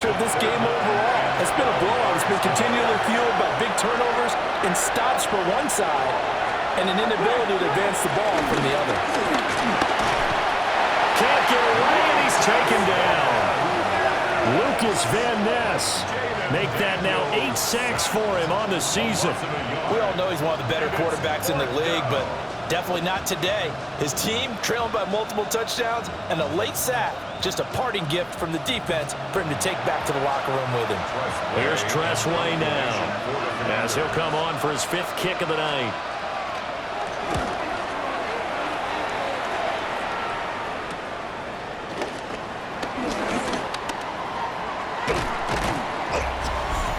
This game overall has been a blowout. It's been continually fueled by big turnovers and stops for one side and an inability to advance the ball from the other. Can't get away, and he's taken down. Lucas Van Ness. Make that now 8 sacks for him on the season. We all know he's one of the better quarterbacks in the league, but definitely not today. His team trailing by multiple touchdowns and a late sack. Just a parting gift from the defense for him to take back to the locker room with him. Here's Tressway now, as he'll come on for his 5th kick of the night.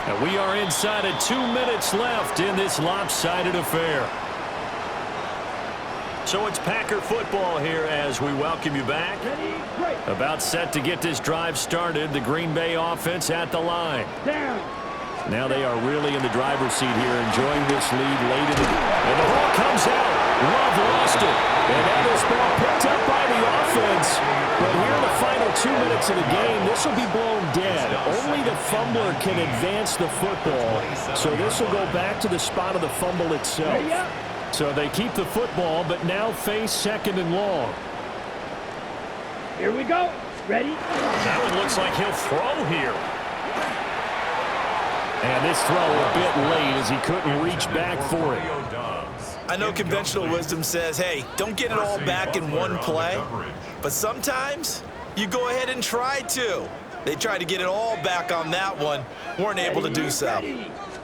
And we are inside of 2 minutes left in this lopsided affair. So it's Packer football here as we welcome you back. About set to get this drive started. The Green Bay offense at the line. Now they are really in the driver's seat here, enjoying this lead late in the game. And the ball comes out. Love lost it. And now this ball picked up by the offense. But here in the final 2 minutes of the game, this will be blown dead. Only the fumbler can advance the football. So this will go back to the spot of the fumble itself. So they keep the football, but now face 2nd and long. Here we go. Ready? That one looks like he'll throw here. And this throw a bit late as he couldn't reach back for it. I know conventional wisdom says, hey, don't get it all back in one play. But sometimes you go ahead and try to. They tried to get it all back on that one. Weren't able to do so.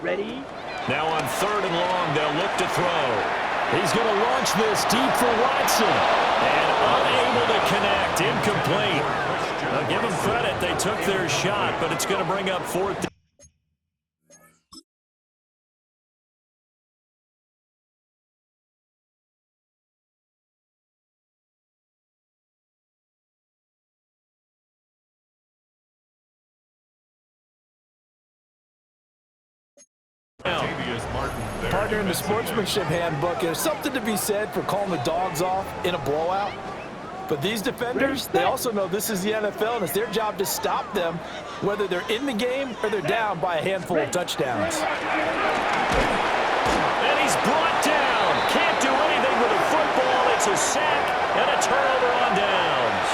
Ready? Now on 3rd and long, they'll look to throw. He's going to launch this deep for Watson. And unable to connect. Incomplete. I'll give them credit. They took their shot, but it's going to bring up 4th. Partner, in the sportsmanship handbook, there's something to be said for calling the dogs off in a blowout. But these defenders, they also know this is the NFL, and it's their job to stop them, whether they're in the game or they're down by a handful of touchdowns. And he's brought down. Can't do anything with a football. It's a sack and a turnover on downs.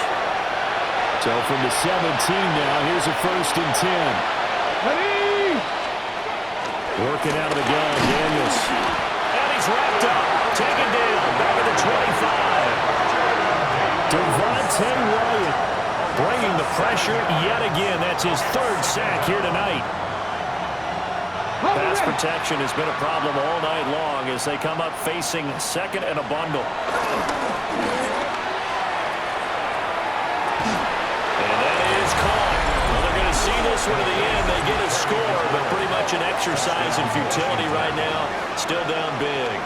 So from the 17 now, here's a 1st and 10. Working out of the gun, Daniels. And he's wrapped up. Taken down. Back at the 25. Devontae Wyatt bringing the pressure yet again. That's his 3rd sack here tonight. Pass protection has been a problem all night long as they come up facing 2nd and a bundle. And that is caught. Well, they're going to see this one to the end. They get a score, but pretty much an exercise in futility right now. Still down big.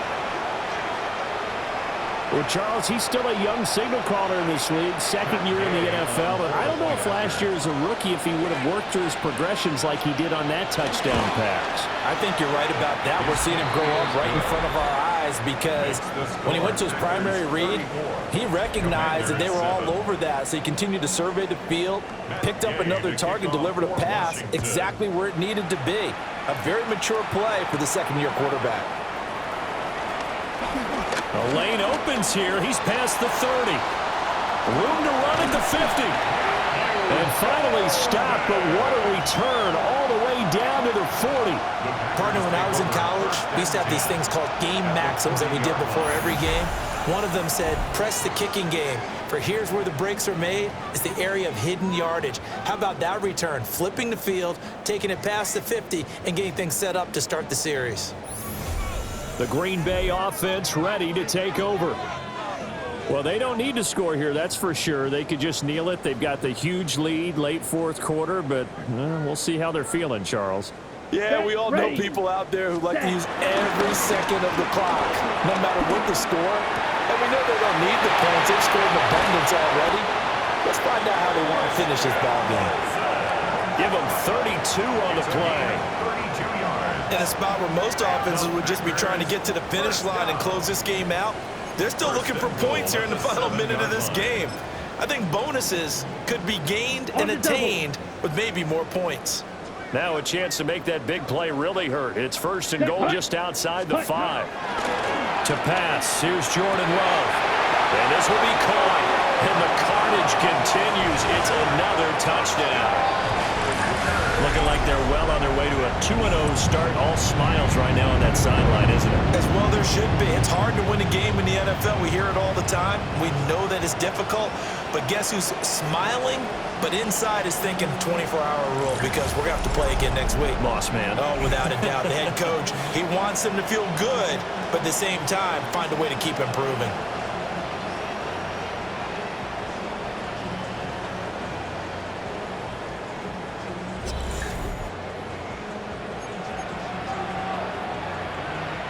Well, Charles, he's still a young signal caller in this league, 2nd year in the NFL. And I don't know if last year as a rookie, if he would have worked through his progressions like he did on that touchdown pass. I think you're right about that. We're seeing him grow up right in front of our eyes because when he went to his primary read, he recognized that they were all over that. So he continued to survey the field, picked up another target, delivered a pass exactly where it needed to be. A very mature play for the 2nd-year quarterback. The lane opens here. He's past the 30. Room to run at the 50. And finally stopped, but what a return all the way down to the 40. Partner, when I was in college, we used to have these things called game maxims that we did before every game. One of them said, press the kicking game, for here's where the breaks are made, is the area of hidden yardage. How about that return? Flipping the field, taking it past the 50, and getting things set up to start the series. The Green Bay offense ready to take over. Well, they don't need to score here, that's for sure. They could just kneel it. They've got the huge lead late 4th quarter, but we'll see how they're feeling, Charles. Yeah, we all know people out there who like to use every second of the clock, no matter what the score. And we know they don't need the points. They've scored in abundance already. Let's find out how they want to finish this ball game. Give them 32 on the play. In a spot where most offenses would just be trying to get to the finish line and close this game out, they're still looking for points here in the final minute of this game. I think bonuses could be gained and attained with maybe more points. Now a chance to make that big play really hurt. It's first and goal just outside the 5. To pass, here's Jordan Love. And this will be caught. And the carnage continues. It's another touchdown. Looking like they're well on their way to a 2-0 start. All smiles right now on that sideline, isn't it? As well there should be. It's hard to win a game in the NFL. We hear it all the time. We know that it's difficult. But guess who's smiling? But inside is thinking 24-hour rule because we're going to have to play again next week. Boss man. Oh, without a doubt. The head coach, he wants them to feel good, but at the same time, find a way to keep improving.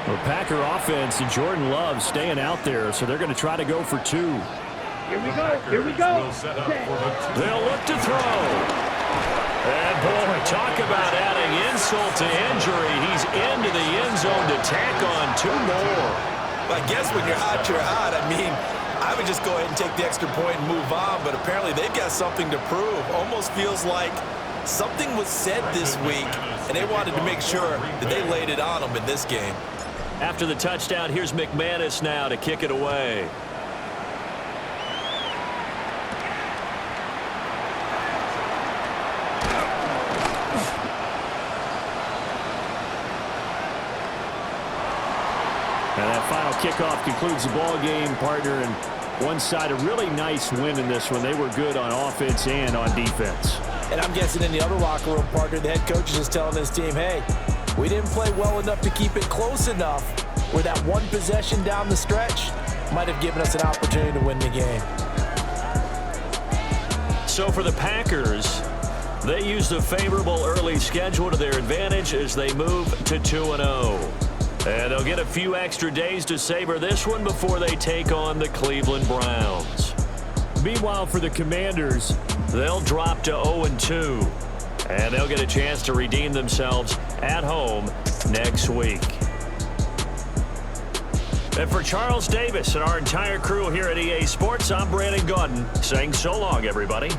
The Packer offense and Jordan Love staying out there, so they're going to try to go for 2. Here we go. Here we go. They'll look to throw. And boy, talk about adding insult to injury. He's into the end zone to tack on 2 more. I guess when you're hot, you're hot. I mean, I would just go ahead and take the extra point and move on, but apparently they've got something to prove. Almost feels like something was said this week, and they wanted to make sure that they laid it on them in this game. After the touchdown, here's McManus now to kick it away. And that final kickoff concludes the ball game, partner. And one side, a really nice win in this one. They were good on offense and on defense. And I'm guessing in the other locker room, partner, the head coach is just telling his team, hey, we didn't play well enough to keep it close enough where that one possession down the stretch might have given us an opportunity to win the game. So for the Packers, they used a favorable early schedule to their advantage as they move to 2-0. And they'll get a few extra days to savor this one before they take on the Cleveland Browns. Meanwhile, for the Commanders, they'll drop to 0-2. And they'll get a chance to redeem themselves at home next week. And for Charles Davis and our entire crew here at EA Sports, I'm Brandon Gaudin saying so long, everybody.